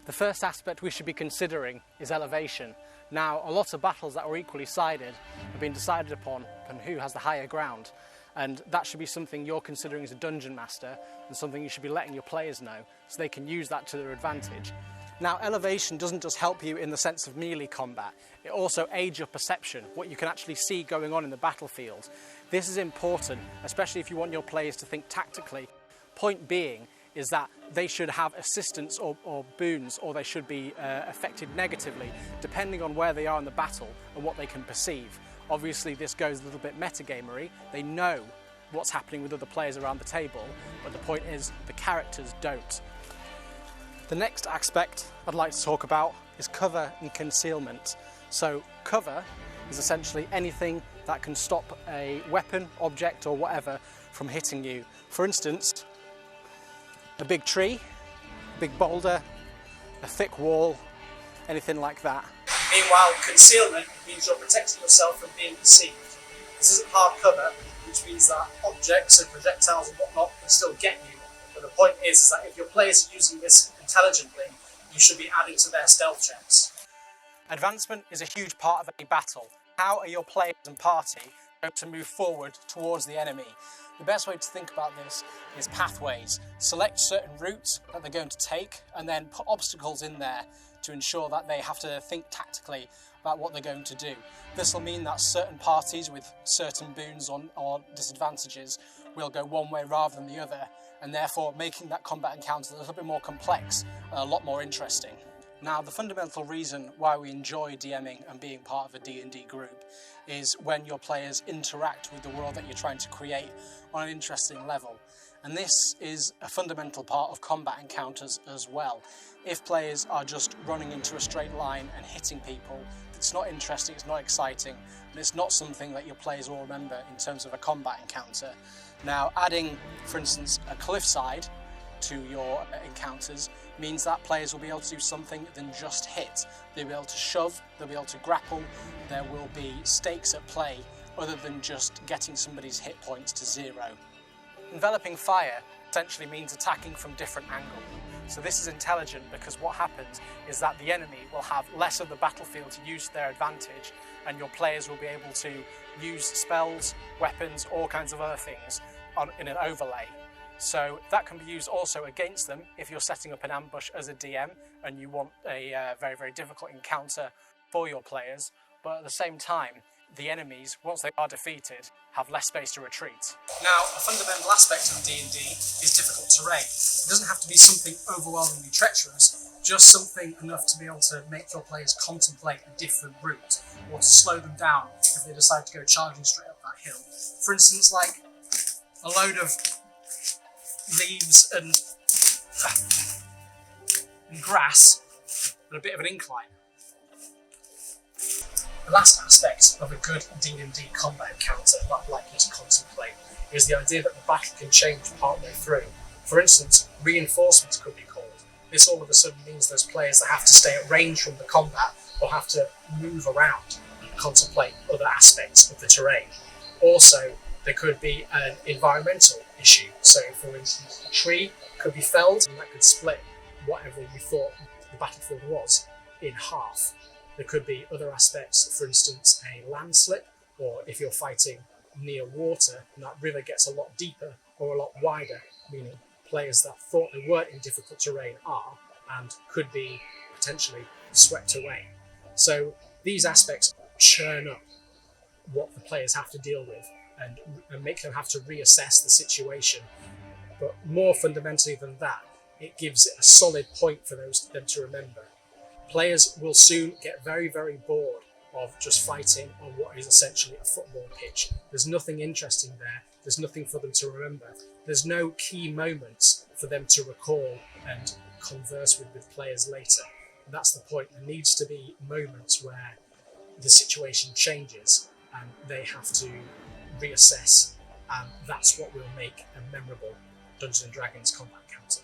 The first aspect we should be considering is elevation. Now, a lot of battles that are equally sided have been decided upon who has the higher ground, and that should be something you're considering as a dungeon master and something you should be letting your players know so they can use that to their advantage. Now, elevation doesn't just help you in the sense of melee combat, it also aids your perception, what you can actually see going on in the battlefield. This is important, especially if you want your players to think tactically. Point being is that they should have assistance or boons, or they should be affected negatively depending on where they are in the battle and what they can perceive. Obviously this goes a little bit metagamery. They know what's happening with other players around the table, but the point is the characters don't. The next aspect I'd like to talk about is cover and concealment. So cover is essentially anything that can stop a weapon, object or whatever from hitting you. For instance, a big tree, a big boulder, a thick wall, anything like that. Meanwhile, concealment means you're protecting yourself from being perceived. This isn't hard cover, which means that objects and projectiles and whatnot can still get you. But the point is that if your players are using this intelligently, you should be adding to their stealth checks. Advancement is a huge part of any battle. How are your players and party going to move forward towards the enemy? The best way to think about this is pathways. Select certain routes that they're going to take and then put obstacles in there to ensure that they have to think tactically about what they're going to do. This will mean that certain parties with certain boons or disadvantages will go one way rather than the other, and therefore making that combat encounter a little bit more complex and a lot more interesting. Now, the fundamental reason why we enjoy DMing and being part of a D&D group is when your players interact with the world that you're trying to create on an interesting level. And this is a fundamental part of combat encounters as well. If players are just running into a straight line and hitting people, it's not interesting, it's not exciting, and it's not something that your players will remember in terms of a combat encounter. Now, adding, for instance, a cliffside to your encounters means that players will be able to do something than just hit. They'll be able to shove, they'll be able to grapple, there will be stakes at play other than just getting somebody's hit points to zero. Enveloping fire essentially means attacking from different angles. So this is intelligent because what happens is that the enemy will have less of the battlefield to use to their advantage, and your players will be able to use spells, weapons, all kinds of other things in an overlay. So that can be used also against them if you're setting up an ambush as a DM and you want a very, very difficult encounter for your players. But at the same time, the enemies, once they are defeated, have less space to retreat. Now, a fundamental aspect of D&D is difficult terrain. It doesn't have to be something overwhelmingly treacherous, just something enough to be able to make your players contemplate a different route, or to slow them down if they decide to go charging straight up that hill. For instance, like a load of leaves and grass and a bit of an incline. The last aspect of a good D&D combat encounter that I'd like you to contemplate is the idea that the battle can change partway through. For instance, reinforcements could be called. This all of a sudden means those players that have to stay at range from the combat will have to move around and contemplate other aspects of the terrain. Also, there could be an environmental issue. So, for instance, a tree could be felled and that could split whatever you thought the battlefield was in half. There could be other aspects, for instance, a landslip, or if you're fighting near water and that river gets a lot deeper or a lot wider, meaning players that thought they weren't in difficult terrain are and could be potentially swept away. So these aspects churn up what the players have to deal with and make them have to reassess the situation. But more fundamentally than that, it gives it a solid point for them to remember. Players will soon get very, very bored of just fighting on what is essentially a football pitch. There's nothing interesting there. There's nothing for them to remember. There's no key moments for them to recall and converse with players later. And that's the point. There needs to be moments where the situation changes and they have to reassess, and that's what will make a memorable Dungeons & Dragons combat encounter.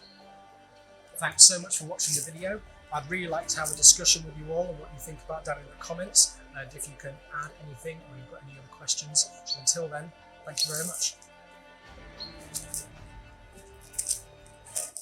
Thanks so much for watching the video. I'd really like to have a discussion with you all on what you think about down in the comments, and if you can add anything or you've got any other questions. Until then, thank you very much.